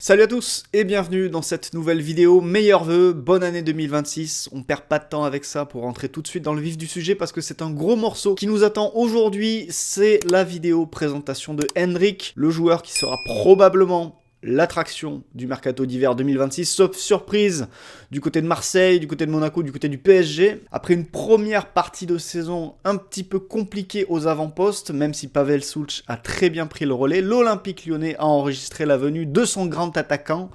Salut à tous et bienvenue dans cette nouvelle vidéo. Meilleurs vœux, bonne année 2026. On perd pas de temps avec ça pour rentrer tout de suite dans le vif du sujet parce que c'est un gros morceau qui nous attend aujourd'hui. C'est la vidéo présentation de Endrick, le joueur qui sera probablement l'attraction du mercato d'hiver 2026, sauf surprise du côté de Marseille, du côté de Monaco, du côté du PSG. Après une première partie de saison un petit peu compliquée aux avant-postes, même si Pavel Souch a très bien pris le relais, l'Olympique Lyonnais a enregistré la venue de son grand attaquant,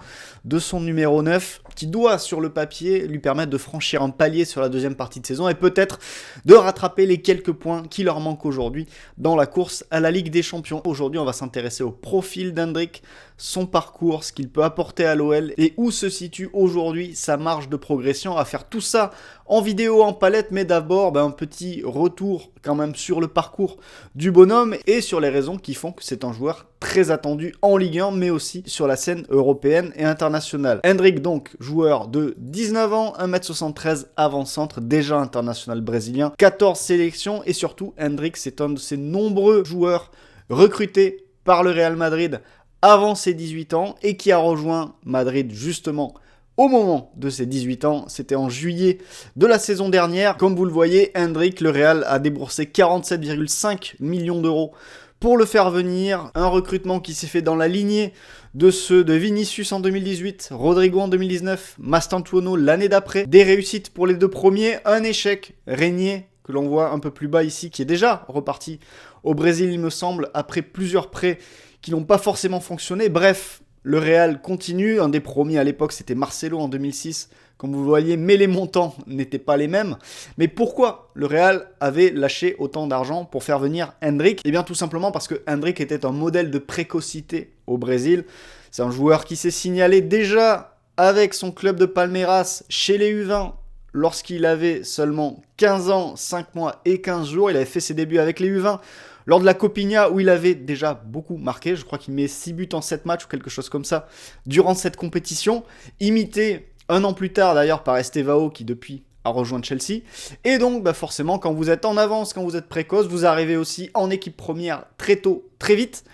de son numéro 9, qui doit sur le papier lui permettre de franchir un palier sur la deuxième partie de saison et peut-être de rattraper les quelques points qui leur manquent aujourd'hui dans la course à la Ligue des Champions. Aujourd'hui, on va s'intéresser au profil d'Endrick, son parcours, ce qu'il peut apporter à l'OL et où se situe aujourd'hui sa marge de progression. À faire tout ça en vidéo, en palette, mais d'abord un petit retour quand même sur le parcours du bonhomme et sur les raisons qui font que c'est un joueur très attendu en Ligue 1, mais aussi sur la scène européenne et internationale. Endrick donc, joueur de 19 ans, 1m73 avant-centre, déjà international brésilien, 14 sélections et surtout Endrick c'est un de ces nombreux joueurs recrutés par le Real Madrid avant ses 18 ans et qui a rejoint Madrid justement au moment de ses 18 ans, c'était en juillet de la saison dernière. Comme vous le voyez, Endrick, le Real a déboursé 47,5 millions d'euros pour le faire venir. Un recrutement qui s'est fait dans la lignée de ceux de Vinicius en 2018, Rodrigo en 2019, Mastantuono l'année d'après. Des réussites pour les deux premiers, un échec, Régnier, que l'on voit un peu plus bas ici, qui est déjà reparti au Brésil, il me semble, après plusieurs prêts qui n'ont pas forcément fonctionné. Bref, le Real continue. Un des premiers à l'époque, c'était Marcelo en 2006, comme vous le voyez, mais les montants n'étaient pas les mêmes. Mais pourquoi le Real avait lâché autant d'argent pour faire venir Endrick ? Eh bien, tout simplement parce que Endrick était un modèle de précocité au Brésil. C'est un joueur qui s'est signalé déjà avec son club de Palmeiras chez les U20 lorsqu'il avait seulement 15 ans, 5 mois et 15 jours. Il avait fait ses débuts avec les U20 lors de la Copinha où il avait déjà beaucoup marqué. Je crois qu'il met 6 buts en 7 matchs ou quelque chose comme ça durant cette compétition. Imité un an plus tard d'ailleurs par Estevao qui depuis a rejoint Chelsea. Et donc forcément quand vous êtes en avance, quand vous êtes précoce, vous arrivez aussi en équipe première très tôt, très vite.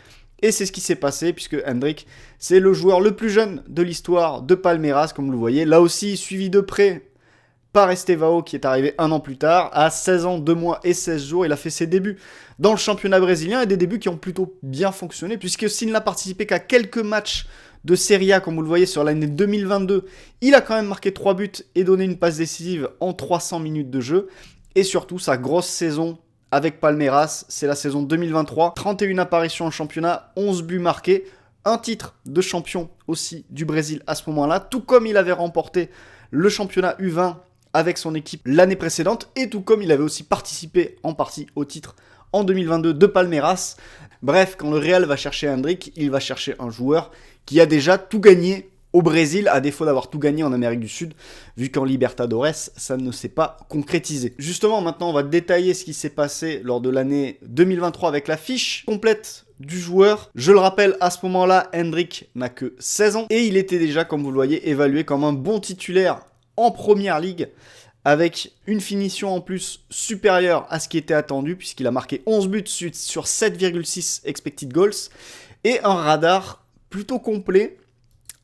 Et c'est ce qui s'est passé puisque Endrick, c'est le joueur le plus jeune de l'histoire de Palmeiras, comme vous le voyez. Là aussi suivi de près par Estevao qui est arrivé un an plus tard. À 16 ans, 2 mois et 16 jours, il a fait ses débuts dans le championnat brésilien et des débuts qui ont plutôt bien fonctionné puisque s'il n'a participé qu'à quelques matchs de Serie A, comme vous le voyez sur l'année 2022, il a quand même marqué 3 buts et donné une passe décisive en 300 minutes de jeu. Et surtout, sa grosse saison avec Palmeiras, c'est la saison 2023. 31 apparitions en championnat, 11 buts marqués, un titre de champion aussi du Brésil à ce moment-là, tout comme il avait remporté le championnat U20 avec son équipe l'année précédente, et tout comme il avait aussi participé en partie au titre en 2022 de Palmeiras. Bref, quand le Real va chercher Endrick, il va chercher un joueur qui a déjà tout gagné au Brésil, à défaut d'avoir tout gagné en Amérique du Sud, vu qu'en Libertadores, ça ne s'est pas concrétisé. Justement, maintenant, on va détailler ce qui s'est passé lors de l'année 2023 avec la fiche complète du joueur. Je le rappelle, à ce moment-là, Endrick n'a que 16 ans, et il était déjà, comme vous le voyez, évalué comme un bon titulaire en première ligue, avec une finition en plus supérieure à ce qui était attendu, puisqu'il a marqué 11 buts sur 7,6 expected goals, et un radar plutôt complet,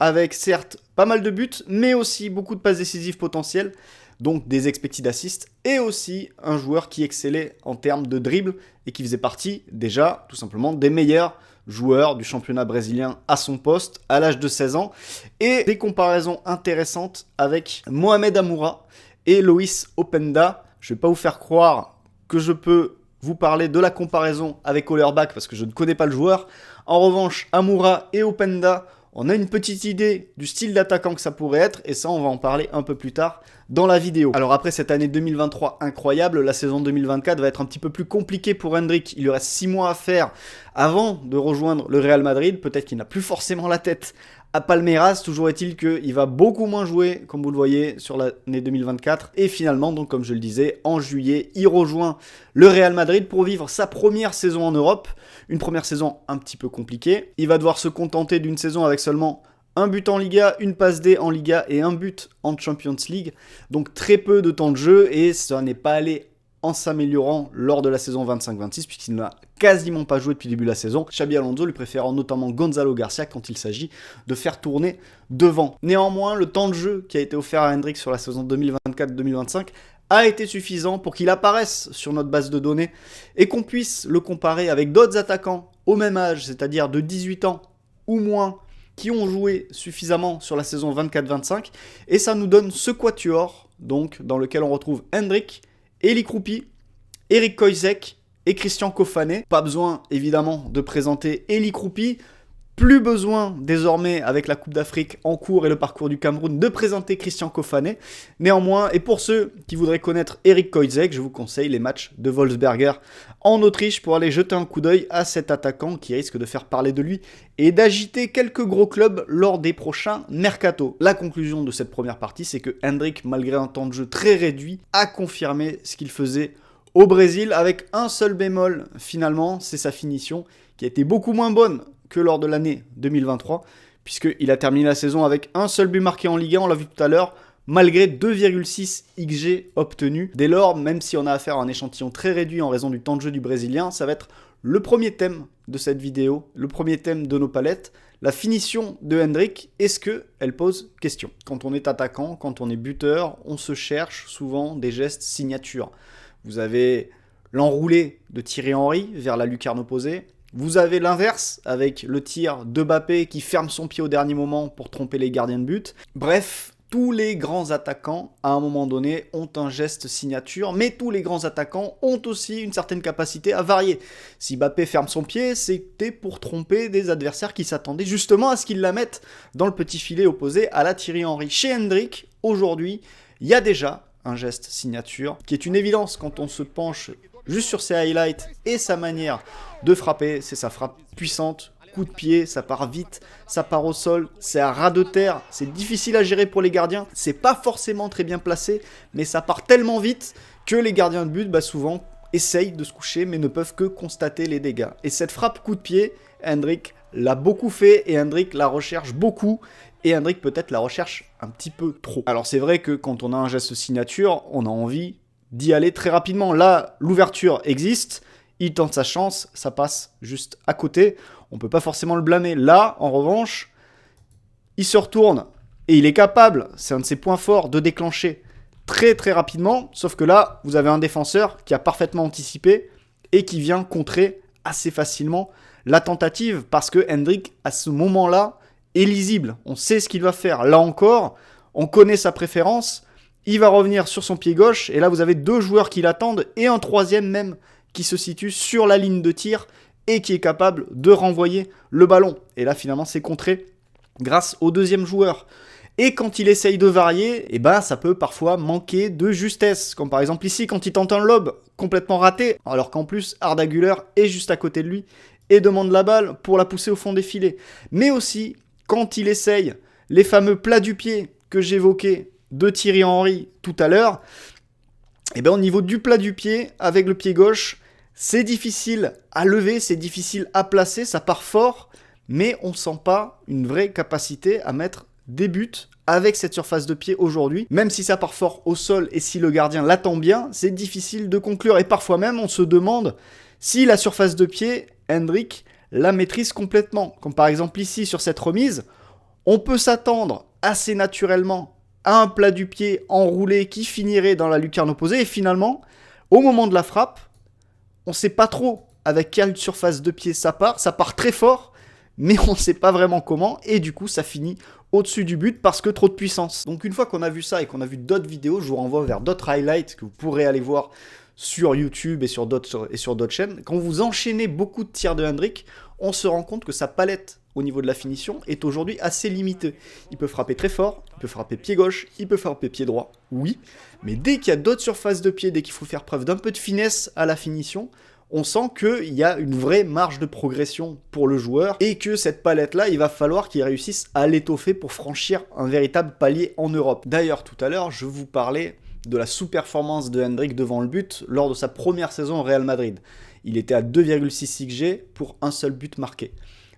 avec certes pas mal de buts, mais aussi beaucoup de passes décisives potentielles, donc des expected assists, et aussi un joueur qui excellait en termes de dribble, et qui faisait partie déjà, tout simplement, des meilleurs joueur du championnat brésilien à son poste, à l'âge de 16 ans, et des comparaisons intéressantes avec Mohamed Amoura et Loïs Openda. Je ne vais pas vous faire croire que je peux vous parler de la comparaison avec Hollerbach, parce que je ne connais pas le joueur. En revanche, Amoura et Openda, on a une petite idée du style d'attaquant que ça pourrait être, et ça on va en parler un peu plus tard dans la vidéo. Alors après cette année 2023 incroyable, la saison 2024 va être un petit peu plus compliquée pour Endrick. Il lui reste 6 mois à faire avant de rejoindre le Real Madrid. Peut-être qu'il n'a plus forcément la tête à Palmeiras. Toujours est-il qu'il va beaucoup moins jouer, comme vous le voyez, sur l'année 2024. Et finalement, donc comme je le disais, en juillet, il rejoint le Real Madrid pour vivre sa première saison en Europe. Une première saison un petit peu compliquée. Il va devoir se contenter d'une saison avec seulement un but en Liga, une passe D en Liga et un but en Champions League. Donc très peu de temps de jeu et ça n'est pas allé en s'améliorant lors de la saison 25-26, puisqu'il n'a quasiment pas joué depuis le début de la saison. Xabi Alonso lui préférant notamment Gonzalo Garcia quand il s'agit de faire tourner devant. Néanmoins, le temps de jeu qui a été offert à Hendrick sur la saison 2024-2025 a été suffisant pour qu'il apparaisse sur notre base de données et qu'on puisse le comparer avec d'autres attaquants au même âge, c'est-à-dire de 18 ans ou moins, qui ont joué suffisamment sur la saison 24-25, et ça nous donne ce quatuor, donc dans lequel on retrouve Hendrick, Eli Kroupi, Eric Koizek et Christian Kofané. Pas besoin évidemment de présenter Eli Kroupi, plus besoin désormais avec la Coupe d'Afrique en cours et le parcours du Cameroun de présenter Christian Kofané. Néanmoins, et pour ceux qui voudraient connaître Eric Koizek, je vous conseille les matchs de Wolfsberger en Autriche pour aller jeter un coup d'œil à cet attaquant qui risque de faire parler de lui et d'agiter quelques gros clubs lors des prochains mercato. La conclusion de cette première partie, c'est que Hendrick, malgré un temps de jeu très réduit, a confirmé ce qu'il faisait au Brésil avec un seul bémol finalement, c'est sa finition qui a été beaucoup moins bonne que lors de l'année 2023, puisqu'il a terminé la saison avec un seul but marqué en Ligue 1, on l'a vu tout à l'heure, malgré 2,6 XG obtenus. Dès lors, même si on a affaire à un échantillon très réduit en raison du temps de jeu du Brésilien, ça va être le premier thème de cette vidéo, le premier thème de nos palettes, la finition de Hendrick. Est-ce qu'elle pose question? Quand on est attaquant, quand on est buteur, on se cherche souvent des gestes signatures. Vous avez l'enroulé de Thierry Henry vers la lucarne opposée. Vous avez l'inverse avec le tir de Mbappé qui ferme son pied au dernier moment pour tromper les gardiens de but. Bref, tous les grands attaquants, à un moment donné, ont un geste signature, mais tous les grands attaquants ont aussi une certaine capacité à varier. Si Mbappé ferme son pied, c'était pour tromper des adversaires qui s'attendaient justement à ce qu'il la mette dans le petit filet opposé à la Thierry Henry. Chez Hendrick, aujourd'hui, il y a déjà un geste signature qui est une évidence quand on se penche juste sur ses highlights et sa manière de frapper. C'est sa frappe puissante, coup de pied, ça part vite, ça part au sol, c'est à ras de terre, c'est difficile à gérer pour les gardiens, c'est pas forcément très bien placé, mais ça part tellement vite que les gardiens de but, souvent, essayent de se coucher, mais ne peuvent que constater les dégâts. Et cette frappe coup de pied, Hendrick l'a beaucoup fait, et Hendrick la recherche beaucoup, et Hendrick peut-être la recherche un petit peu trop. Alors c'est vrai que quand on a un geste signature, on a envie d'y aller très rapidement. Là, l'ouverture existe, il tente sa chance, ça passe juste à côté. On ne peut pas forcément le blâmer. Là, en revanche, il se retourne et il est capable, c'est un de ses points forts, de déclencher très très rapidement. Sauf que là, vous avez un défenseur qui a parfaitement anticipé et qui vient contrer assez facilement la tentative parce que Hendrick, à ce moment-là, est lisible. On sait ce qu'il va faire. Là encore, on connaît sa préférence. Il va revenir sur son pied gauche, et là vous avez deux joueurs qui l'attendent, et un troisième même qui se situe sur la ligne de tir, et qui est capable de renvoyer le ballon. Et là finalement c'est contré grâce au deuxième joueur. Et quand il essaye de varier, ça peut parfois manquer de justesse, comme par exemple ici quand il tente un lob complètement raté, alors qu'en plus Arda Güler est juste à côté de lui, et demande la balle pour la pousser au fond des filets. Mais aussi quand il essaye les fameux plats du pied que j'évoquais, de Thierry Henry tout à l'heure, au niveau du plat du pied, avec le pied gauche, c'est difficile à lever, c'est difficile à placer, ça part fort, mais on sent pas une vraie capacité à mettre des buts avec cette surface de pied aujourd'hui. Même si ça part fort au sol et si le gardien l'attend bien, c'est difficile de conclure. Et parfois même, on se demande si la surface de pied, Hendrick la maîtrise complètement. Comme par exemple ici, sur cette remise, on peut s'attendre assez naturellement à un plat du pied enroulé qui finirait dans la lucarne opposée. Et finalement, au moment de la frappe, on ne sait pas trop avec quelle surface de pied ça part très fort, mais on ne sait pas vraiment comment, et du coup ça finit au-dessus du but parce que trop de puissance. Donc une fois qu'on a vu ça et qu'on a vu d'autres vidéos, je vous renvoie vers d'autres highlights que vous pourrez aller voir sur YouTube et sur d'autres chaînes. Quand vous enchaînez beaucoup de tirs de Hendrick, on se rend compte que sa palette au niveau de la finition est aujourd'hui assez limitée. Il peut frapper très fort, il peut frapper pied gauche, il peut frapper pied droit, oui, mais dès qu'il y a d'autres surfaces de pied, dès qu'il faut faire preuve d'un peu de finesse à la finition, on sent qu'il y a une vraie marge de progression pour le joueur et que cette palette-là, il va falloir qu'il réussisse à l'étoffer pour franchir un véritable palier en Europe. D'ailleurs, tout à l'heure, je vous parlais de la sous-performance de Hendrick devant le but lors de sa première saison au Real Madrid. Il était à 2,6 XG pour un seul but marqué.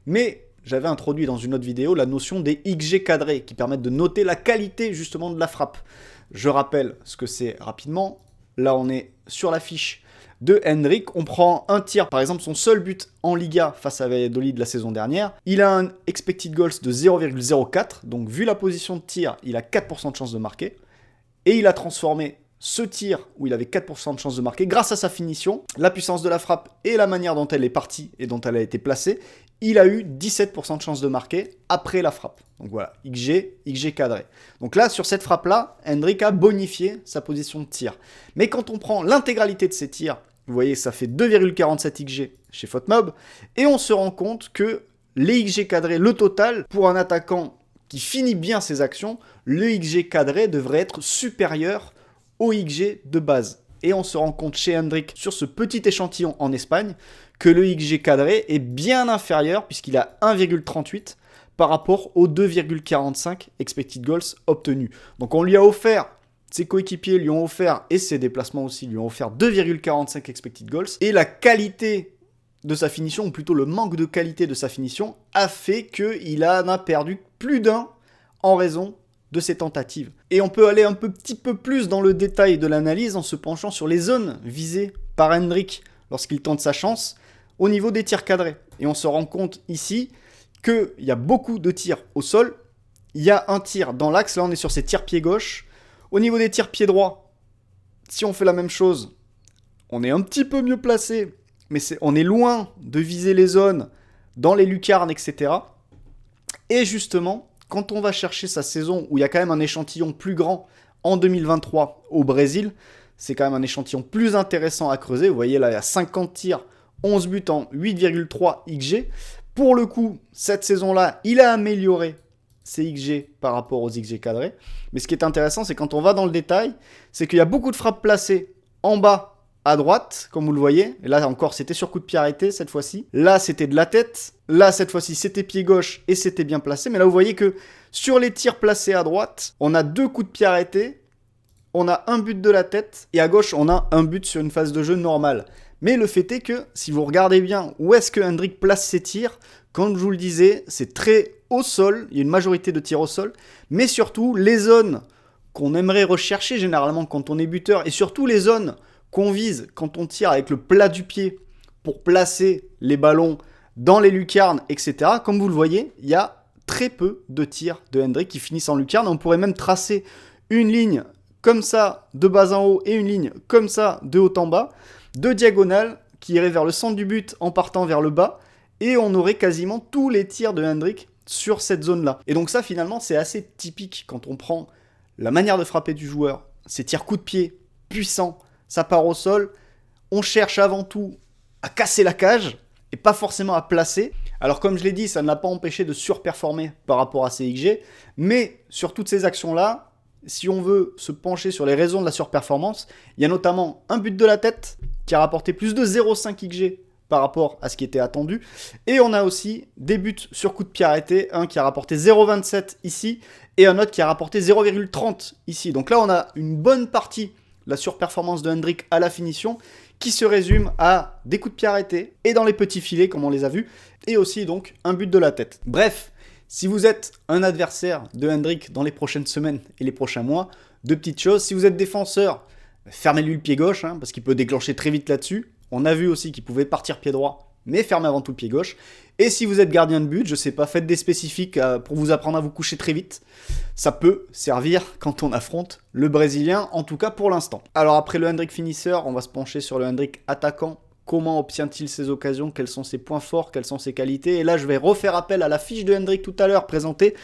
Mais j'avais introduit dans une autre vidéo la notion des XG cadrés qui permettent de noter la qualité justement de la frappe. Je rappelle ce que c'est rapidement. là on est sur la fiche de Hendrik. On prend un tir, par exemple son seul but en Liga face à Valladolid la saison dernière. Il a un expected goals de 0,04, donc vu la position de tir, il a 4% de chance de marquer. Et il a transformé ce tir où il avait 4% de chance de marquer grâce à sa finition, la puissance de la frappe et la manière dont elle est partie et dont elle a été placée. Il a eu 17% de chance de marquer après la frappe. Donc voilà, XG cadré. Donc là, sur cette frappe-là, Hendrik a bonifié sa position de tir. Mais quand on prend l'intégralité de ses tirs, vous voyez, ça fait 2,47 XG chez FotMob, et on se rend compte que les XG cadrés, le total, pour un attaquant qui finit bien ses actions, le XG cadré devrait être supérieur au XG de base. Et on se rend compte chez Hendrik, sur ce petit échantillon en Espagne, que le XG cadré est bien inférieur, puisqu'il a 1,38 par rapport aux 2,45 expected goals obtenus. Donc on lui a offert, ses coéquipiers lui ont offert, et ses déplacements aussi lui ont offert 2,45 expected goals, et la qualité de sa finition, ou plutôt le manque de qualité de sa finition, a fait qu'il en a perdu plus d'un en raison de ses tentatives. Et on peut aller un petit peu plus dans le détail de l'analyse en se penchant sur les zones visées par Hendrik lorsqu'il tente sa chance au niveau des tirs cadrés. Et on se rend compte ici qu'il y a beaucoup de tirs au sol. Il y a un tir dans l'axe, là on est sur ses tirs pied gauche. Au niveau des tirs pied droit, si on fait la même chose, on est un petit peu mieux placé, mais on est loin de viser les zones dans les lucarnes, etc. Et justement, quand on va chercher sa saison, où il y a quand même un échantillon plus grand en 2023 au Brésil, c'est quand même un échantillon plus intéressant à creuser. Vous voyez là, il y a 50 tirs, 11 buts en 8,3 XG. Pour le coup, cette saison-là, il a amélioré ses XG par rapport aux XG cadrés. Mais ce qui est intéressant, c'est quand on va dans le détail, c'est qu'il y a beaucoup de frappes placées en bas à droite, comme vous le voyez. Et là encore, c'était sur coup de pied arrêté cette fois-ci. Là, c'était de la tête. Là, cette fois-ci, c'était pied gauche et c'était bien placé. Mais là, vous voyez que sur les tirs placés à droite, on a 2 coups de pied arrêtés. On a un but de la tête. Et à gauche, on a un but sur une phase de jeu normale. Mais le fait est que, si vous regardez bien où est-ce que Hendrik place ses tirs, comme je vous le disais, c'est très au sol. Il y a une majorité de tirs au sol. Mais surtout, les zones qu'on aimerait rechercher généralement quand on est buteur, et surtout les zones qu'on vise quand on tire avec le plat du pied pour placer les ballons dans les lucarnes, etc. Comme vous le voyez, il y a très peu de tirs de Hendrik qui finissent en lucarne. On pourrait même tracer une ligne comme ça de bas en haut et une ligne comme ça de haut en bas, de diagonale qui irait vers le centre du but en partant vers le bas, et on aurait quasiment tous les tirs de Hendrik sur cette zone-là. Et donc ça, finalement, c'est assez typique quand on prend la manière de frapper du joueur, ses tirs coup de pied puissants, ça part au sol, on cherche avant tout à casser la cage et pas forcément à placer. Alors comme je l'ai dit, ça ne l'a pas empêché de surperformer par rapport à ses XG, mais sur toutes ces actions-là, si on veut se pencher sur les raisons de la surperformance, il y a notamment un but de la tête qui a rapporté plus de 0,5 XG par rapport à ce qui était attendu, et on a aussi des buts sur coup de pied arrêté, un qui a rapporté 0,27 ici, et un autre qui a rapporté 0,30 ici. Donc là on a une bonne partie la surperformance de Hendrik à la finition, qui se résume à des coups de pied arrêtés, et dans les petits filets, comme on les a vus, et aussi donc un but de la tête. Bref, si vous êtes un adversaire de Hendrik dans les prochaines semaines et les prochains mois, deux petites choses. Si vous êtes défenseur, fermez-lui le pied gauche, parce qu'il peut déclencher très vite là-dessus. On a vu aussi qu'il pouvait partir pied droit, mais fermez avant tout le pied gauche. Et si vous êtes gardien de but, je sais pas, faites des spécifiques pour vous apprendre à vous coucher très vite. Ça peut servir quand on affronte le Brésilien, en tout cas pour l'instant. Alors après le Hendrik finisseur, on va se pencher sur le Hendrik attaquant. Comment obtient-il ses occasions? Quels sont ses points forts? Quelles sont ses qualités? Et là, je vais refaire appel à la fiche de Hendrik tout à l'heure présentée.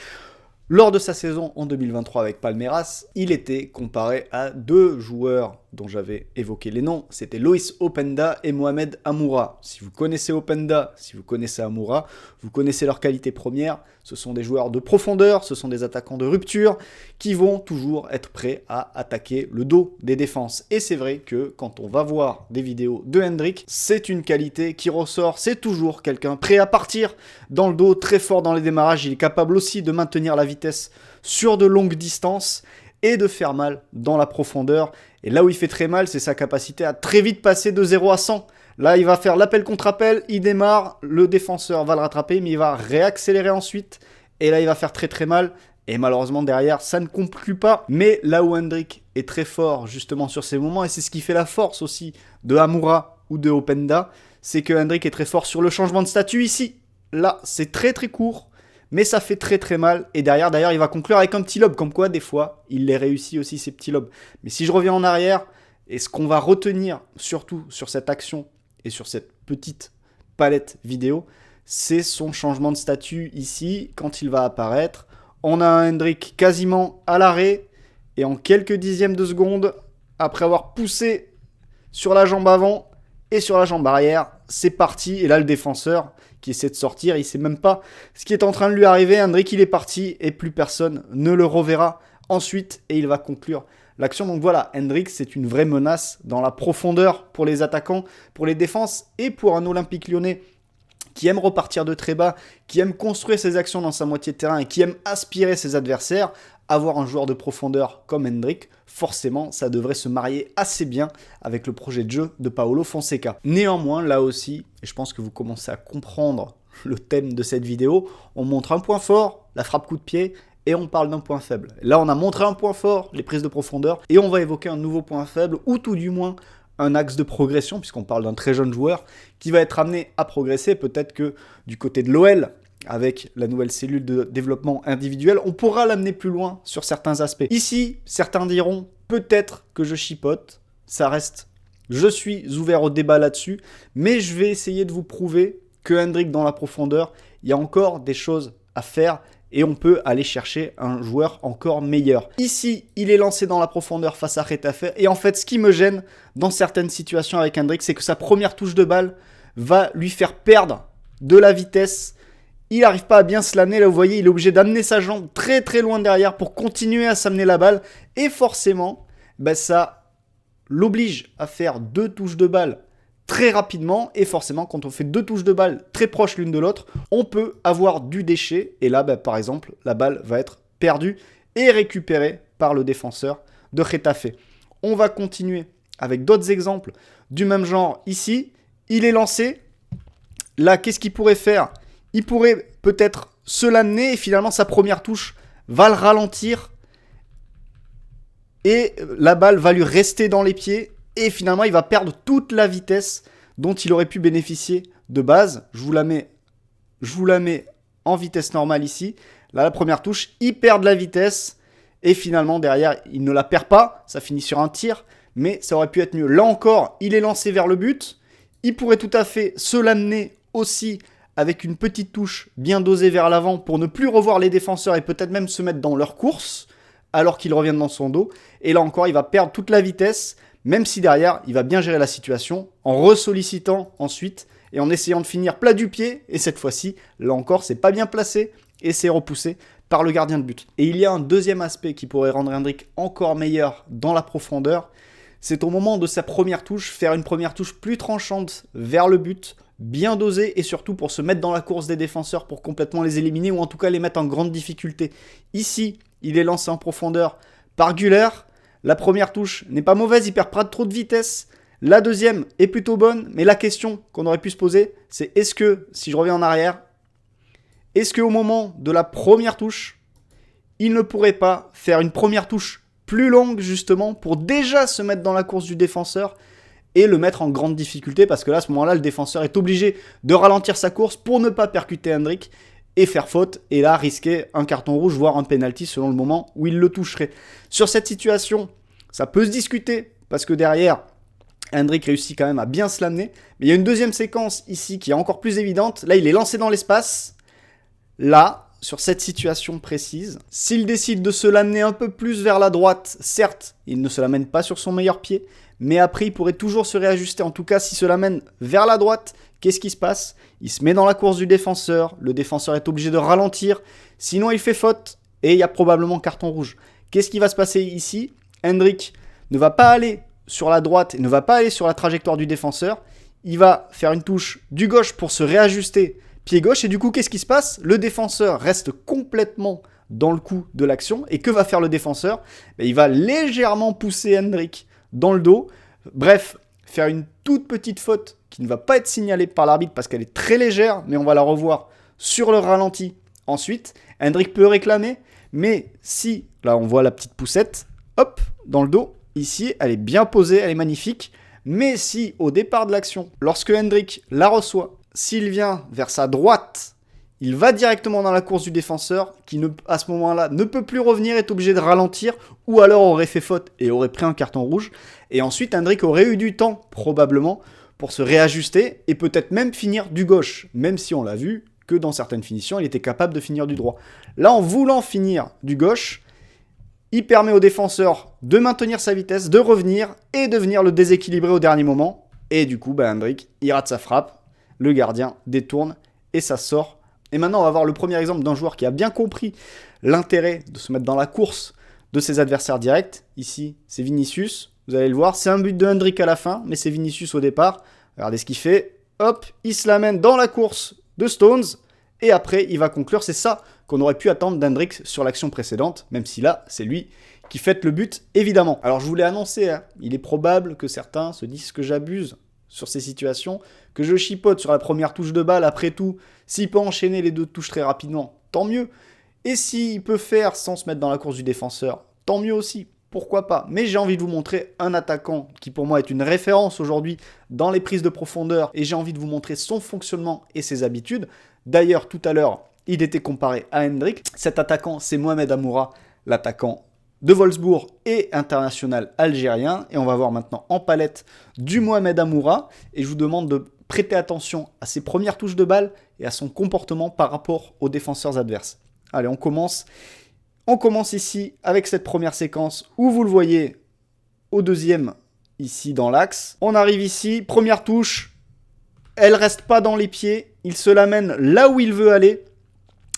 Lors de sa saison en 2023 avec Palmeiras, il était comparé à deux joueurs dont j'avais évoqué les noms. C'était Loïs Openda et Mohamed Amoura. Si vous connaissez Openda, si vous connaissez Amoura, vous connaissez leurs qualités premières. Ce sont des joueurs de profondeur, ce sont des attaquants de rupture qui vont toujours être prêts à attaquer le dos des défenses. Et c'est vrai que quand on va voir des vidéos de Hendrik, c'est une qualité qui ressort. C'est toujours quelqu'un prêt à partir dans le dos, très fort dans les démarrages. Il est capable aussi de maintenir la vitesse sur de longues distances et de faire mal dans la profondeur. Et là où il fait très mal, c'est sa capacité à très vite passer de 0 à 100. Là, il va faire l'appel contre appel, il démarre, le défenseur va le rattraper, mais il va réaccélérer ensuite. Et là, il va faire très très mal. Et malheureusement, derrière, ça ne conclut pas. Mais là où Hendrik est très fort, justement, sur ces moments, et c'est ce qui fait la force aussi de Hamura ou de Openda, c'est que Hendrik est très fort sur le changement de statut ici. Là, c'est très très court, mais ça fait très très mal. Et derrière, d'ailleurs, il va conclure avec un petit lob. Comme quoi, des fois, il les réussit aussi, ces petits lobs. Mais si je reviens en arrière, et ce qu'on va retenir, surtout sur cette action et sur cette petite palette vidéo, c'est son changement de statut ici, quand il va apparaître. On a un Hendrik quasiment à l'arrêt, et en quelques dixièmes de seconde, après avoir poussé sur la jambe avant et sur la jambe arrière, c'est parti. Et là, le défenseur qui essaie de sortir, il sait même pas ce qui est en train de lui arriver. Hendrik, il est parti, et plus personne ne le reverra ensuite, et il va conclure l'action. Donc voilà, Hendrik, c'est une vraie menace dans la profondeur pour les attaquants, pour les défenses, et pour un Olympique Lyonnais qui aime repartir de très bas, qui aime construire ses actions dans sa moitié de terrain et qui aime aspirer ses adversaires. Avoir un joueur de profondeur comme Hendrik, forcément, ça devrait se marier assez bien avec le projet de jeu de Paulo Fonseca. Néanmoins, là aussi, et je pense que vous commencez à comprendre le thème de cette vidéo, on montre un point fort, la frappe coup de pied, et on parle d'un point faible. Là, on a montré un point fort, les prises de profondeur, et on va évoquer un nouveau point faible, ou tout du moins un axe de progression, puisqu'on parle d'un très jeune joueur qui va être amené à progresser. Peut-être que du côté de l'OL, avec la nouvelle cellule de développement individuel, on pourra l'amener plus loin sur certains aspects. Ici, certains diront peut-être que je chipote, ça reste, je suis ouvert au débat là-dessus, mais je vais essayer de vous prouver que Hendrik, dans la profondeur, il y a encore des choses à faire, et on peut aller chercher un joueur encore meilleur. Ici, il est lancé dans la profondeur face à Getafe. Et en fait, ce qui me gêne dans certaines situations avec Hendrik, c'est que sa première touche de balle va lui faire perdre de la vitesse. Il n'arrive pas à bien se l'amener. Là, vous voyez, il est obligé d'amener sa jambe très très loin derrière pour continuer à s'amener la balle. Et forcément, ça l'oblige à faire 2 touches de balle très rapidement, et forcément quand on fait 2 touches de balle très proches l'une de l'autre, on peut avoir du déchet, et là par exemple la balle va être perdue et récupérée par le défenseur de Getafe. On va continuer avec d'autres exemples du même genre. Ici, il est lancé, là qu'est-ce qu'il pourrait faire? Il pourrait peut-être se l'amener, et finalement sa première touche va le ralentir, et la balle va lui rester dans les pieds. Et finalement, il va perdre toute la vitesse dont il aurait pu bénéficier de base. Je vous la mets en vitesse normale ici. Là, la première touche, il perd de la vitesse. Et finalement, derrière, il ne la perd pas. Ça finit sur un tir. Mais ça aurait pu être mieux. Là encore, il est lancé vers le but. Il pourrait tout à fait se l'amener aussi avec une petite touche bien dosée vers l'avant pour ne plus revoir les défenseurs et peut-être même se mettre dans leur course alors qu'ils reviennent dans son dos. Et là encore, il va perdre toute la vitesse. Même si derrière, il va bien gérer la situation en ressollicitant ensuite et en essayant de finir plat du pied. Et cette fois-ci, là encore, c'est pas bien placé et c'est repoussé par le gardien de but. Et il y a un deuxième aspect qui pourrait rendre Hendrik encore meilleur dans la profondeur. C'est au moment de sa première touche, faire une première touche plus tranchante vers le but, bien dosée et surtout pour se mettre dans la course des défenseurs pour complètement les éliminer ou en tout cas les mettre en grande difficulté. Ici, il est lancé en profondeur par Güler. La première touche n'est pas mauvaise, il perd pas trop de vitesse. La deuxième est plutôt bonne, mais la question qu'on aurait pu se poser, c'est est-ce que, si je reviens en arrière, est-ce qu'au moment de la première touche, il ne pourrait pas faire une première touche plus longue justement pour déjà se mettre dans la course du défenseur et le mettre en grande difficulté parce que là, à ce moment-là, le défenseur est obligé de ralentir sa course pour ne pas percuter Hendrik et faire faute, et là risquer un carton rouge, voire un penalty selon le moment où il le toucherait. Sur cette situation, ça peut se discuter, parce que derrière, Hendrik réussit quand même à bien se l'amener, mais il y a une deuxième séquence ici qui est encore plus évidente. Là, il est lancé dans l'espace. Là, sur cette situation précise, s'il décide de se l'amener un peu plus vers la droite, certes, il ne se l'amène pas sur son meilleur pied, mais après, il pourrait toujours se réajuster. En tout cas, s'il se l'amène vers la droite, qu'est-ce qui se passe? Il se met dans la course du défenseur, le défenseur est obligé de ralentir, sinon il fait faute, et il y a probablement carton rouge. Qu'est-ce qui va se passer ici? Hendrik ne va pas aller sur la droite, et ne va pas aller sur la trajectoire du défenseur, il va faire une touche du gauche pour se réajuster pied gauche, et du coup, qu'est-ce qui se passe? Le défenseur reste complètement dans le coup de l'action, et que va faire le défenseur? Il va légèrement pousser Hendrik dans le dos, bref, faire une toute petite faute qui ne va pas être signalée par l'arbitre parce qu'elle est très légère, mais on va la revoir sur le ralenti ensuite. Hendrik peut réclamer, Mais si, là on voit la petite poussette, hop, dans le dos, ici, elle est bien posée, elle est magnifique. Mais si, au départ de l'action, lorsque Hendrik la reçoit, s'il vient vers sa droite, il va directement dans la course du défenseur, qui à ce moment-là ne peut plus revenir, est obligé de ralentir, ou alors aurait fait faute et aurait pris un carton rouge. Et ensuite, Hendrik aurait eu du temps, probablement, pour se réajuster, et peut-être même finir du gauche, même si on l'a vu que dans certaines finitions, il était capable de finir du droit. Là, en voulant finir du gauche, il permet au défenseur de maintenir sa vitesse, de revenir et de venir le déséquilibrer au dernier moment. Et du coup, Hendrik, il rate sa frappe, le gardien détourne et ça sort. Et maintenant, on va voir le premier exemple d'un joueur qui a bien compris l'intérêt de se mettre dans la course de ses adversaires directs. Ici, c'est Vinicius. Vous allez le voir, c'est un but de Hendrik à la fin, mais c'est Vinicius au départ. Regardez ce qu'il fait. Hop, il se l'amène dans la course de Stones. Et après, il va conclure. C'est ça qu'on aurait pu attendre d'Hendrik sur l'action précédente, même si là, c'est lui qui fête le but, évidemment. Alors, je vous l'ai annoncé, hein, il est probable que certains se disent que j'abuse sur ces situations, que je chipote sur la première touche de balle. Après tout, s'il peut enchaîner les deux touches très rapidement, tant mieux. Et s'il peut faire sans se mettre dans la course du défenseur, tant mieux aussi. Pourquoi pas? Mais j'ai envie de vous montrer un attaquant qui pour moi est une référence aujourd'hui dans les prises de profondeur et j'ai envie de vous montrer son fonctionnement et ses habitudes. D'ailleurs, tout à l'heure, il était comparé à Hendrik. Cet attaquant, c'est Mohamed Amoura, l'attaquant de Wolfsburg et international algérien. Et on va voir maintenant en palette du Mohamed Amoura. Et je vous demande de prêter attention à ses premières touches de balle et à son comportement par rapport aux défenseurs adverses. Allez, on commence. On commence ici avec cette première séquence où vous le voyez au deuxième, ici dans l'axe. On arrive ici, première touche, elle reste pas dans les pieds, il se l'amène là où il veut aller.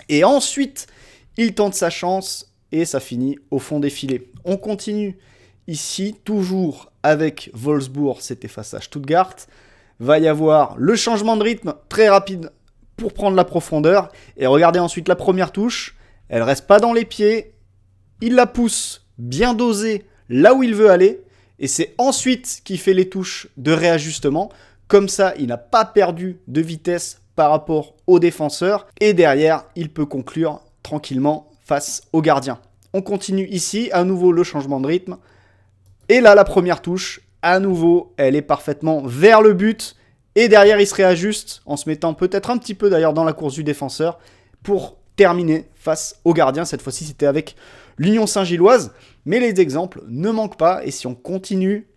Et ensuite, il tente sa chance et ça finit au fond des filets. On continue ici, toujours avec Wolfsburg, c'était face à Stuttgart. Va y avoir le changement de rythme très rapide pour prendre la profondeur. Et regardez ensuite la première touche. Elle reste pas dans les pieds, il la pousse bien dosée là où il veut aller, et c'est ensuite qu'il fait les touches de réajustement. Comme ça, il n'a pas perdu de vitesse par rapport au défenseur, et derrière, il peut conclure tranquillement face au gardien. On continue ici, à nouveau le changement de rythme, et là, la première touche, à nouveau, elle est parfaitement vers le but, et derrière, il se réajuste en se mettant peut-être un petit peu d'ailleurs dans la course du défenseur pour terminé face au gardien. Cette fois-ci, c'était avec l'Union Saint-Gilloise. Mais les exemples ne manquent pas. Et si on continue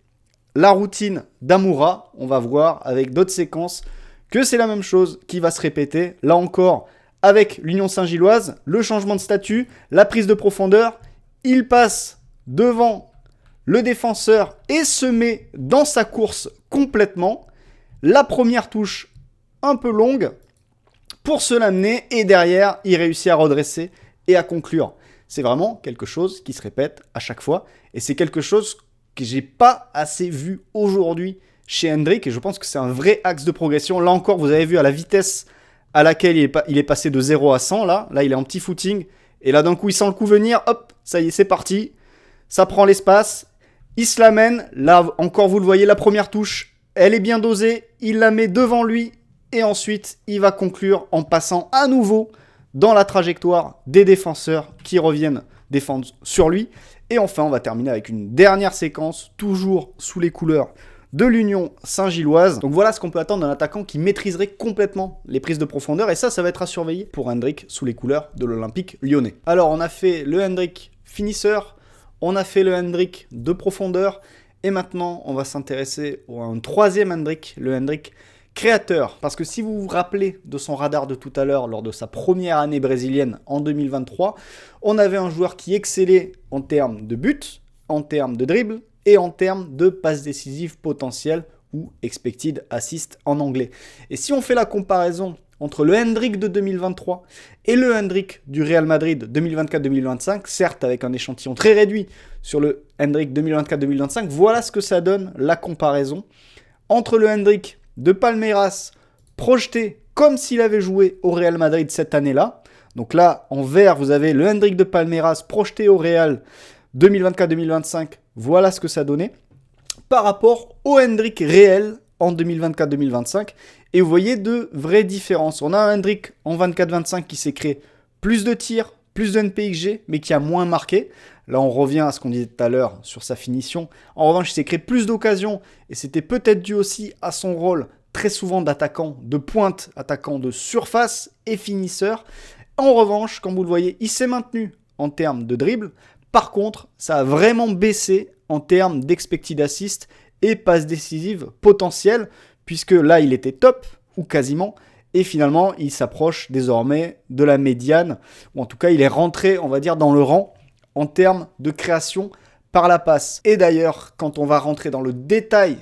la routine d'Amoura, on va voir avec d'autres séquences que c'est la même chose qui va se répéter. Là encore, avec l'Union Saint-Gilloise, le changement de statut, la prise de profondeur, il passe devant le défenseur et se met dans sa course complètement. La première touche un peu longue pour se l'amener et derrière, il réussit à redresser et à conclure. C'est vraiment quelque chose qui se répète à chaque fois et c'est quelque chose que j'ai pas assez vu aujourd'hui chez Hendrik et je pense que c'est un vrai axe de progression. Là encore, vous avez vu à la vitesse à laquelle il est passé de 0 à 100, là il est en petit footing et là d'un coup il sent le coup venir, hop, ça y est, c'est parti. Ça prend l'espace, il se l'amène, là encore vous le voyez, la première touche, elle est bien dosée, il la met devant lui. Et ensuite, il va conclure en passant à nouveau dans la trajectoire des défenseurs qui reviennent défendre sur lui. Et enfin, on va terminer avec une dernière séquence, toujours sous les couleurs de l'Union Saint-Gilloise. Donc voilà ce qu'on peut attendre d'un attaquant qui maîtriserait complètement les prises de profondeur. Et ça va être à surveiller pour Hendrik sous les couleurs de l'Olympique lyonnais. Alors, on a fait le Hendrik finisseur, on a fait le Hendrik de profondeur. Et maintenant, on va s'intéresser à un troisième Hendrik, le Hendrik créateur, parce que si vous vous rappelez de son radar de tout à l'heure, lors de sa première année brésilienne en 2023, on avait un joueur qui excellait en termes de buts, en termes de dribble et en termes de passes décisives potentielles ou expected assist en anglais. Et si on fait la comparaison entre le Hendrik de 2023 et le Hendrik du Real Madrid 2024-2025, certes avec un échantillon très réduit sur le Hendrik 2024-2025, voilà ce que ça donne, la comparaison entre le Hendrik de Palmeiras projeté comme s'il avait joué au Real Madrid cette année-là. Donc là, en vert, vous avez le Hendrik de Palmeiras projeté au Real 2024-2025. Voilà ce que ça donnait par rapport au Hendrik réel en 2024-2025. Et vous voyez de vraies différences. On a un Hendrik en 24-25 qui s'est créé plus de tirs, plus de NPXG, mais qui a moins marqué. Là, on revient à ce qu'on disait tout à l'heure sur sa finition. En revanche, il s'est créé plus d'occasions, et c'était peut-être dû aussi à son rôle très souvent d'attaquant de pointe, attaquant de surface et finisseur. En revanche, comme vous le voyez, il s'est maintenu en termes de dribble. Par contre, ça a vraiment baissé en termes d'expected assist et passes décisives potentielles, puisque là, il était top, ou quasiment, et finalement, il s'approche désormais de la médiane, ou en tout cas, il est rentré, on va dire, dans le rang en termes de création par la passe. Et d'ailleurs, quand on va rentrer dans le détail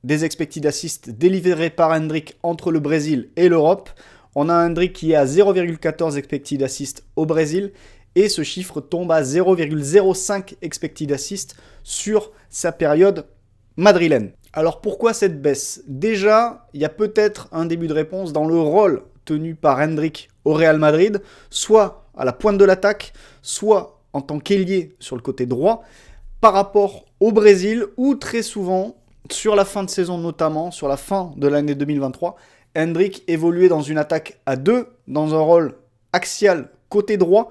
des expected assists délivrés par Endrick entre le Brésil et l'Europe, on a Endrick qui est à 0,14 expected assists au Brésil, et ce chiffre tombe à 0,05 expected assists sur sa période madrilène. Alors pourquoi cette baisse? Déjà, il y a peut-être un début de réponse dans le rôle tenu par Endrick au Real Madrid, soit à la pointe de l'attaque, soit en tant qu'ailier sur le côté droit, par rapport au Brésil, où très souvent, sur la fin de saison notamment, sur la fin de l'année 2023, Endrick évoluait dans une attaque à 2, dans un rôle axial côté droit,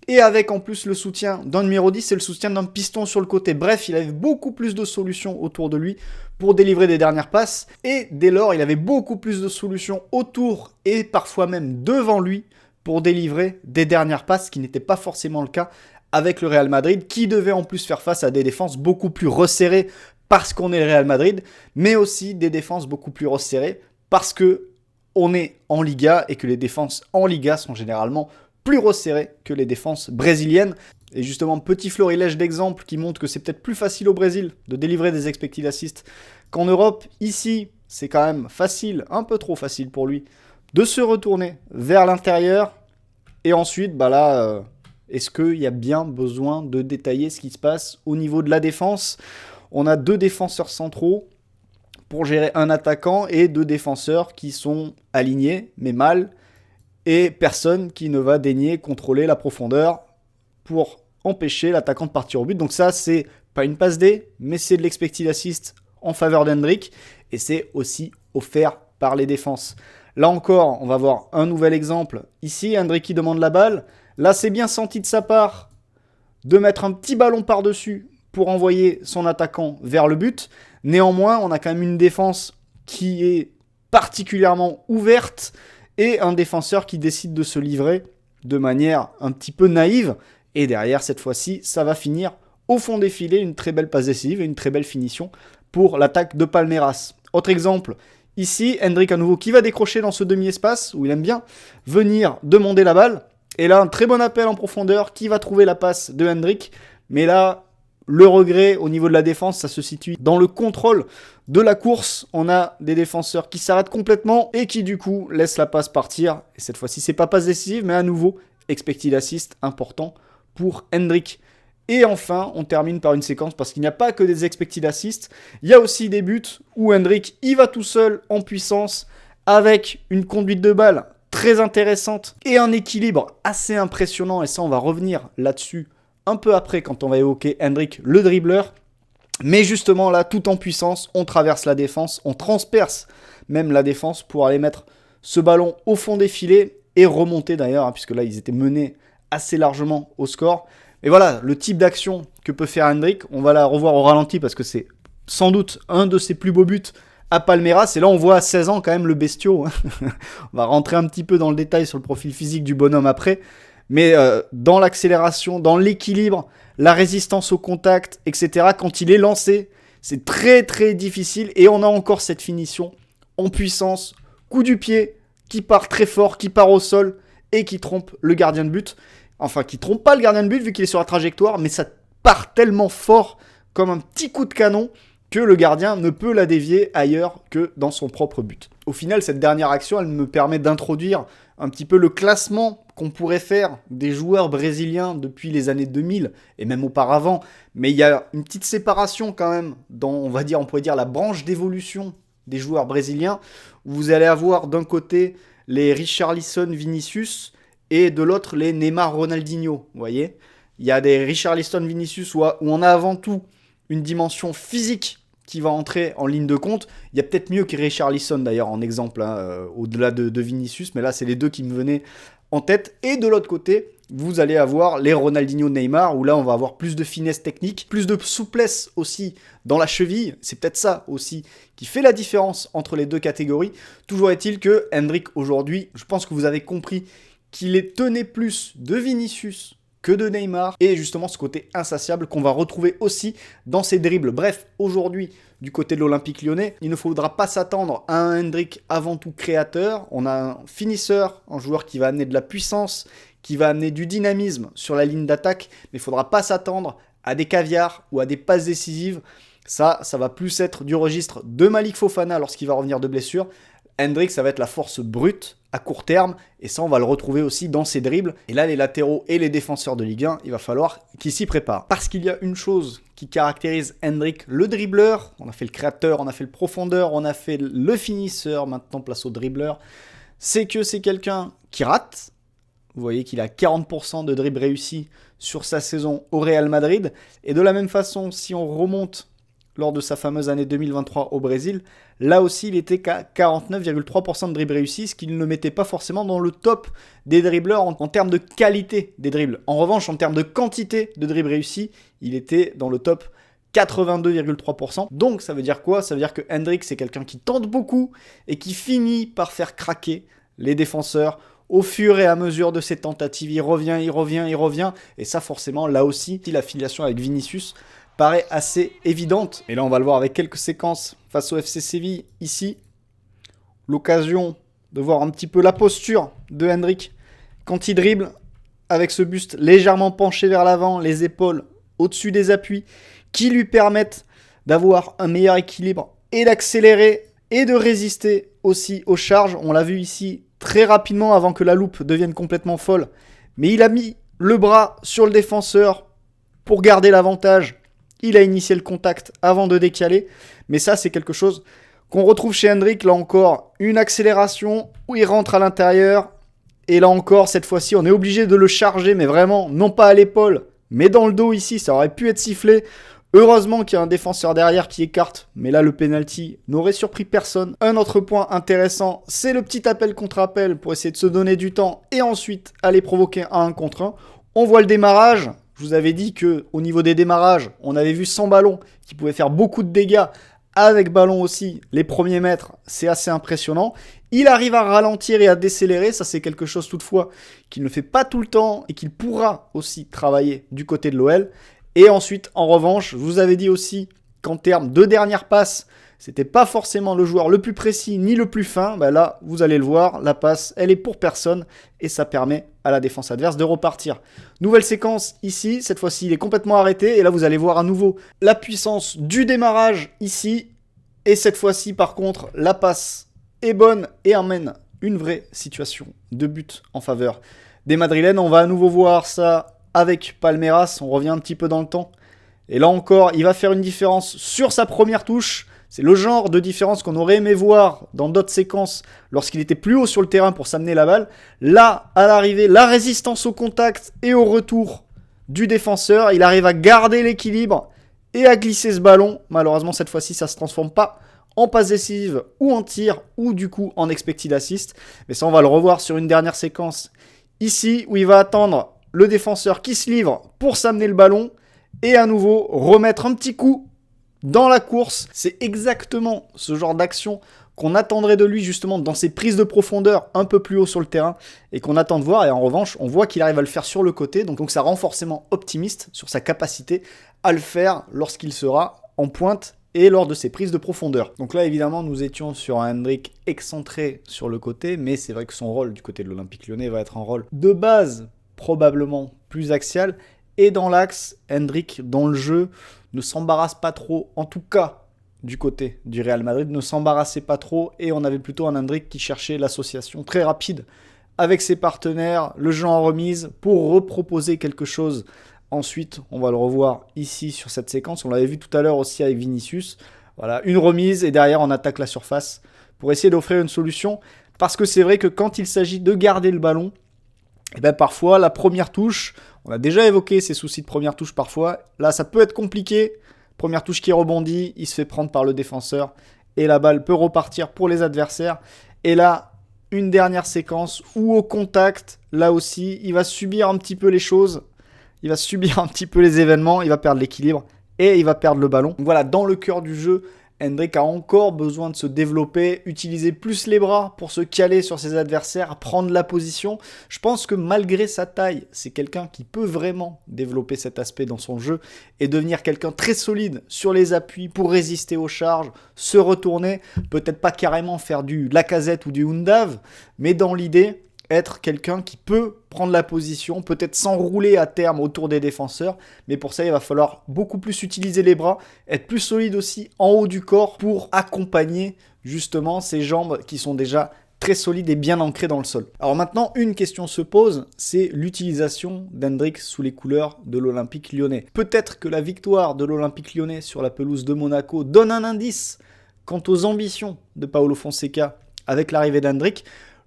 et avec en plus le soutien d'un numéro 10 et le soutien d'un piston sur le côté. Bref, il avait beaucoup plus de solutions autour de lui pour délivrer des dernières passes. Et dès lors, il avait beaucoup plus de solutions autour et parfois même devant lui pour délivrer des dernières passes, ce qui n'était pas forcément le cas avec le Real Madrid, qui devait en plus faire face à des défenses beaucoup plus resserrées parce qu'on est le Real Madrid, mais aussi des défenses beaucoup plus resserrées parce que on est en Liga et que les défenses en Liga sont généralement plus resserré que les défenses brésiliennes. Et justement, petit florilège d'exemples qui montrent que c'est peut-être plus facile au Brésil de délivrer des expected assists qu'en Europe. Ici, c'est quand même facile, un peu trop facile pour lui, de se retourner vers l'intérieur. Et ensuite, est-ce qu'il y a bien besoin de détailler ce qui se passe au niveau de la défense? On a 2 défenseurs centraux pour gérer un attaquant et 2 défenseurs qui sont alignés, mais mal, et personne qui ne va daigner contrôler la profondeur pour empêcher l'attaquant de partir au but. Donc ça, c'est pas une passe D, mais c'est de l'expected assist en faveur d'Endrick, et c'est aussi offert par les défenses. Là encore, on va voir un nouvel exemple. Ici, Endrick qui demande la balle. Là, c'est bien senti de sa part de mettre un petit ballon par-dessus pour envoyer son attaquant vers le but. Néanmoins, on a quand même une défense qui est particulièrement ouverte, et un défenseur qui décide de se livrer de manière un petit peu naïve. Et derrière, cette fois-ci, ça va finir au fond des filets, une très belle passe décisive et une très belle finition pour l'attaque de Palmeiras. Autre exemple, ici, Endrick à nouveau qui va décrocher dans ce demi-espace, où il aime bien venir demander la balle. Et là, un très bon appel en profondeur qui va trouver la passe de Endrick. Mais là, le regret au niveau de la défense, ça se situe dans le contrôle de la course. On a des défenseurs qui s'arrêtent complètement et qui du coup laissent la passe partir. Et cette fois-ci, c'est pas passe décisive, mais à nouveau, expected assist important pour Endrick. Et enfin, on termine par une séquence parce qu'il n'y a pas que des expected assists. Il y a aussi des buts où Endrick y va tout seul en puissance avec une conduite de balle très intéressante et un équilibre assez impressionnant. Et ça, on va revenir là-dessus un peu après quand on va évoquer Endrick, le dribbleur. Mais justement là, tout en puissance, on traverse la défense, on transperce même la défense pour aller mettre ce ballon au fond des filets et remonter d'ailleurs, puisque là ils étaient menés assez largement au score. Et voilà, le type d'action que peut faire Endrick, on va la revoir au ralenti parce que c'est sans doute un de ses plus beaux buts à Palmeiras. Et là on voit à 16 ans quand même le bestiau. On va rentrer un petit peu dans le détail sur le profil physique du bonhomme après. Mais dans l'accélération, dans l'équilibre, la résistance au contact, etc., quand il est lancé, c'est très très difficile. Et on a encore cette finition en puissance, coup du pied, qui part très fort, qui part au sol et qui trompe le gardien de but. Enfin, qui trompe pas le gardien de but vu qu'il est sur la trajectoire, mais ça part tellement fort comme un petit coup de canon que le gardien ne peut la dévier ailleurs que dans son propre but. Au final, cette dernière action, elle me permet d'introduire un petit peu le classement qu'on pourrait faire des joueurs brésiliens depuis les années 2000 et même auparavant. Mais il y a une petite séparation quand même dans, on pourrait dire la branche d'évolution des joueurs brésiliens, où vous allez avoir d'un côté les Richarlison, Vinicius et de l'autre les Neymar, Ronaldinho. Vous voyez, il y a des Richarlison, Vinicius où on a avant tout une dimension physique qui va entrer en ligne de compte. Il y a peut-être mieux que Richarlison d'ailleurs en exemple, au-delà de Vinicius, mais là c'est les deux qui me venaient en tête. Et de l'autre côté, vous allez avoir les Ronaldinho Neymar, où là on va avoir plus de finesse technique, plus de souplesse aussi dans la cheville. C'est peut-être ça aussi qui fait la différence entre les deux catégories. Toujours est-il que Endrick aujourd'hui, je pense que vous avez compris qu'il tenait plus de Vinicius que de Neymar, et justement ce côté insatiable qu'on va retrouver aussi dans ses dribbles. Bref, aujourd'hui, du côté de l'Olympique Lyonnais, il ne faudra pas s'attendre à un Endrick avant tout créateur. On a un finisseur, un joueur qui va amener de la puissance, qui va amener du dynamisme sur la ligne d'attaque, mais il ne faudra pas s'attendre à des caviars ou à des passes décisives. Ça va plus être du registre de Malik Fofana lorsqu'il va revenir de blessure. Endrick, ça va être la force brute à court terme, et ça on va le retrouver aussi dans ses dribbles. Et là les latéraux et les défenseurs de Ligue 1, il va falloir qu'ils s'y préparent. Parce qu'il y a une chose qui caractérise Endrick, le dribbleur. On a fait le créateur, on a fait le profondeur, on a fait le finisseur, maintenant place au dribbleur. C'est que c'est quelqu'un qui rate. Vous voyez qu'il a 40% de dribbles réussis sur sa saison au Real Madrid. Et de la même façon, si on remonte lors de sa fameuse année 2023 au Brésil, là aussi il était qu'à 49,3% de dribbles réussis, ce qui ne le mettait pas forcément dans le top des dribbleurs en termes de qualité des dribbles. En revanche, en termes de quantité de dribbles réussis, il était dans le top 82,3%. Donc ça veut dire quoi? Ça veut dire que Endrick, c'est quelqu'un qui tente beaucoup et qui finit par faire craquer les défenseurs au fur et à mesure de ses tentatives. Il revient. Et ça forcément, là aussi, l'affiliation avec Vinicius paraît assez évidente. Et là, on va le voir avec quelques séquences face au FC Séville. Ici, l'occasion de voir un petit peu la posture de Endrick quand il dribble, avec ce buste légèrement penché vers l'avant, les épaules au-dessus des appuis, qui lui permettent d'avoir un meilleur équilibre et d'accélérer et de résister aussi aux charges. On l'a vu ici très rapidement avant que la loupe devienne complètement folle. Mais il a mis le bras sur le défenseur pour garder l'avantage. Il a initié le contact avant de décaler. Mais ça, c'est quelque chose qu'on retrouve chez Endrick. Là encore, une accélération où il rentre à l'intérieur. Et là encore, cette fois-ci, on est obligé de le charger. Mais vraiment, non pas à l'épaule, mais dans le dos ici. Ça aurait pu être sifflé. Heureusement qu'il y a un défenseur derrière qui écarte. Mais là, le penalty n'aurait surpris personne. Un autre point intéressant, c'est le petit appel contre appel pour essayer de se donner du temps. Et ensuite, aller provoquer un 1 contre 1. On voit le démarrage. Je vous avais dit qu'au niveau des démarrages, on avait vu sans ballon qui pouvait faire beaucoup de dégâts. Avec ballon aussi, les premiers mètres, c'est assez impressionnant. Il arrive à ralentir et à décélérer. Ça, c'est quelque chose toutefois qu'il ne fait pas tout le temps et qu'il pourra aussi travailler du côté de l'OL. Et ensuite, en revanche, je vous avais dit aussi qu'en termes de dernière passe, c'était pas forcément le joueur le plus précis ni le plus fin. Ben là, vous allez le voir, la passe, elle est pour personne et ça permet à la défense adverse de repartir. Nouvelle séquence ici, cette fois-ci il est complètement arrêté et là vous allez voir à nouveau la puissance du démarrage ici. Et cette fois-ci par contre, la passe est bonne et amène une vraie situation de but en faveur des Madrilènes. On va à nouveau voir ça avec Palmeiras, on revient un petit peu dans le temps. Et là encore, il va faire une différence sur sa première touche. C'est le genre de différence qu'on aurait aimé voir dans d'autres séquences lorsqu'il était plus haut sur le terrain pour s'amener la balle. Là, à l'arrivée, la résistance au contact et au retour du défenseur. Il arrive à garder l'équilibre et à glisser ce ballon. Malheureusement, cette fois-ci, ça ne se transforme pas en passe décisive ou en tir ou du coup en expected assist. Mais ça, on va le revoir sur une dernière séquence ici où il va attendre le défenseur qui se livre pour s'amener le ballon et à nouveau remettre un petit coup dans la course. C'est exactement ce genre d'action qu'on attendrait de lui justement dans ses prises de profondeur un peu plus haut sur le terrain et qu'on attend de voir. Et en revanche, on voit qu'il arrive à le faire sur le côté. Donc ça rend forcément optimiste sur sa capacité à le faire lorsqu'il sera en pointe et lors de ses prises de profondeur. Donc là, évidemment, nous étions sur un Endrick excentré sur le côté, mais c'est vrai que son rôle du côté de l'Olympique Lyonnais va être un rôle de base probablement plus axial. Et dans l'axe, Endrick, dans le jeu, ne s'embarrasse pas trop, en tout cas du côté du Real Madrid, ne s'embarrassait pas trop, et on avait plutôt un Endrick qui cherchait l'association très rapide avec ses partenaires, le jeu en remise, pour reproposer quelque chose. Ensuite, on va le revoir ici sur cette séquence, on l'avait vu tout à l'heure aussi avec Vinicius. Voilà, une remise, et derrière on attaque la surface pour essayer d'offrir une solution, parce que c'est vrai que quand il s'agit de garder le ballon, et bien parfois la première touche, on a déjà évoqué ces soucis de première touche parfois, là ça peut être compliqué, première touche qui rebondit, il se fait prendre par le défenseur et la balle peut repartir pour les adversaires. Et là, une dernière séquence où au contact, là aussi, il va subir un petit peu les choses, il va subir un petit peu les événements, il va perdre l'équilibre et il va perdre le ballon. Donc voilà, dans le cœur du jeu, Hendrick a encore besoin de se développer, utiliser plus les bras pour se caler sur ses adversaires, prendre la position. Je pense que malgré sa taille, c'est quelqu'un qui peut vraiment développer cet aspect dans son jeu et devenir quelqu'un très solide sur les appuis pour résister aux charges, se retourner, peut-être pas carrément faire du Lacazette ou du Undav, mais dans l'idée, être quelqu'un qui peut prendre la position, peut-être s'enrouler à terme autour des défenseurs, mais pour ça, il va falloir beaucoup plus utiliser les bras, être plus solide aussi en haut du corps pour accompagner justement ces jambes qui sont déjà très solides et bien ancrées dans le sol. Alors maintenant, une question se pose, c'est l'utilisation d'Hendrick sous les couleurs de l'Olympique lyonnais. Peut-être que la victoire de l'Olympique lyonnais sur la pelouse de Monaco donne un indice quant aux ambitions de Paulo Fonseca avec l'arrivée d'Hendrick.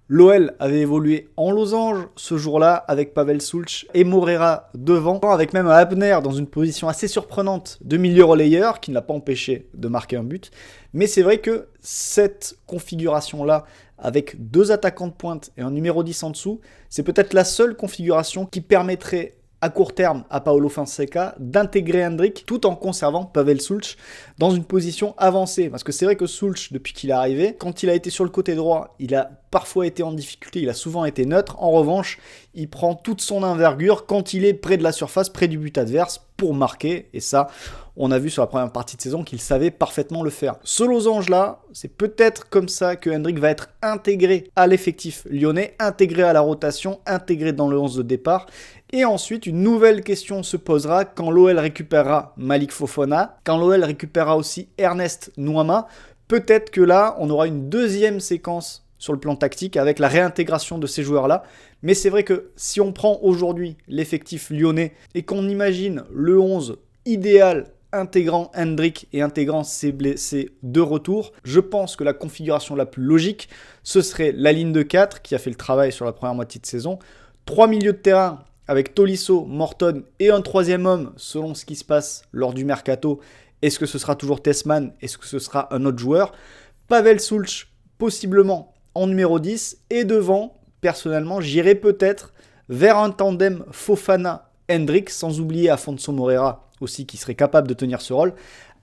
L'OL avait évolué en losange ce jour-là avec Pavel Sulch et Moreira devant, avec même un Abner dans une position assez surprenante de milieu relayeur qui ne l'a pas empêché de marquer un but. Mais c'est vrai que cette configuration-là, avec deux attaquants de pointe et un numéro 10 en dessous, c'est peut-être la seule configuration qui permettrait à court terme à Paulo Fonseca d'intégrer Hendrick tout en conservant Pavel Sulch dans une position avancée. Parce que c'est vrai que Sulch, depuis qu'il est arrivé, quand il a été sur le côté droit, il a parfois été en difficulté, il a souvent été neutre. En revanche, il prend toute son envergure quand il est près de la surface, près du but adverse pour marquer. Et ça, on a vu sur la première partie de saison qu'il savait parfaitement le faire. Ce losange-là, c'est peut-être comme ça que Hendrick va être intégré à l'effectif lyonnais, intégré à la rotation, intégré dans le 11 de départ. Et ensuite, une nouvelle question se posera quand l'OL récupérera Malik Fofana, quand l'OL récupérera aussi Ernest Nuama. Peut-être que là, on aura une deuxième séquence sur le plan tactique avec la réintégration de ces joueurs-là. Mais c'est vrai que si on prend aujourd'hui l'effectif lyonnais et qu'on imagine le 11 idéal intégrant Hendrick et intégrant ces deux retours, je pense que la configuration la plus logique, ce serait la ligne de 4 qui a fait le travail sur la première moitié de saison, 3 milieux de terrain avec Tolisso, Morton et un troisième homme selon ce qui se passe lors du mercato. Est-ce que ce sera toujours Tessman? Est-ce que ce sera un autre joueur? Pavel Sulch, possiblement en numéro 10. Et devant, personnellement, j'irais peut-être vers un tandem Fofana-Hendrick, sans oublier Afonso Moreira aussi qui serait capable de tenir ce rôle,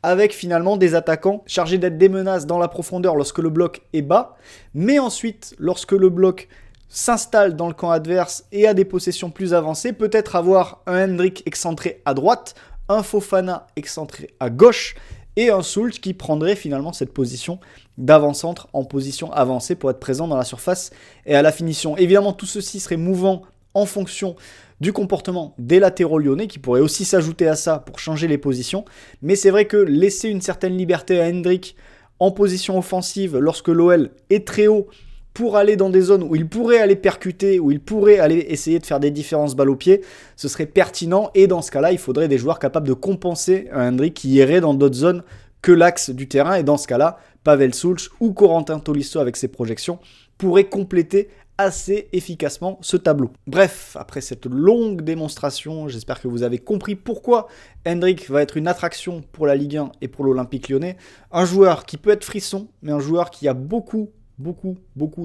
avec finalement des attaquants chargés d'être des menaces dans la profondeur lorsque le bloc est bas, mais ensuite, lorsque le bloc s'installe dans le camp adverse et a des possessions plus avancées, peut-être avoir un Hendrick excentré à droite, un Fofana excentré à gauche et un Sulch qui prendrait finalement cette position d'avant-centre en position avancée pour être présent dans la surface et à la finition. Évidemment, tout ceci serait mouvant en fonction du comportement des latéraux lyonnais qui pourraient aussi s'ajouter à ça pour changer les positions. Mais c'est vrai que laisser une certaine liberté à Hendrick en position offensive lorsque l'OL est très haut pour aller dans des zones où il pourrait aller percuter, où il pourrait aller essayer de faire des différences balle au pied, ce serait pertinent. Et dans ce cas-là, il faudrait des joueurs capables de compenser un Hendrick qui irait dans d'autres zones que l'axe du terrain. Et dans ce cas-là, Pavel Sulch ou Corentin Tolisso avec ses projections pourraient compléter assez efficacement ce tableau. Bref, après cette longue démonstration, j'espère que vous avez compris pourquoi Hendrick va être une attraction pour la Ligue 1 et pour l'Olympique lyonnais. Un joueur qui peut être frisson, mais un joueur qui a beaucoup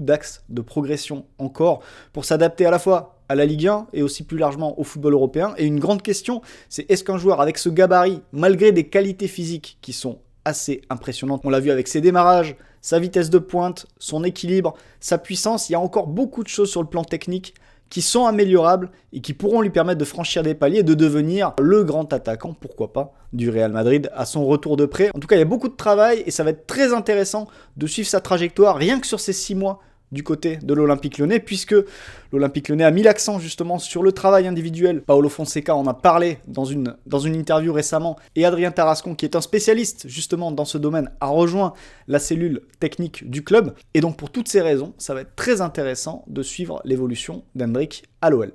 d'axes de progression encore pour s'adapter à la fois à la Ligue 1 et aussi plus largement au football européen. Et une grande question, c'est est-ce qu'un joueur avec ce gabarit, malgré des qualités physiques qui sont assez impressionnantes, on l'a vu avec ses démarrages, sa vitesse de pointe, son équilibre, sa puissance, il y a encore beaucoup de choses sur le plan technique qui sont améliorables et qui pourront lui permettre de franchir des paliers et de devenir le grand attaquant, pourquoi pas, du Real Madrid à son retour de prêt. En tout cas, il y a beaucoup de travail et ça va être très intéressant de suivre sa trajectoire rien que sur ces 6 mois du côté de l'Olympique lyonnais, puisque l'Olympique lyonnais a mis l'accent justement sur le travail individuel. Paulo Fonseca en a parlé dans une interview récemment, et Adrien Tarascon, qui est un spécialiste justement dans ce domaine, a rejoint la cellule technique du club. Et donc pour toutes ces raisons, ça va être très intéressant de suivre l'évolution d'Hendrick à l'OL.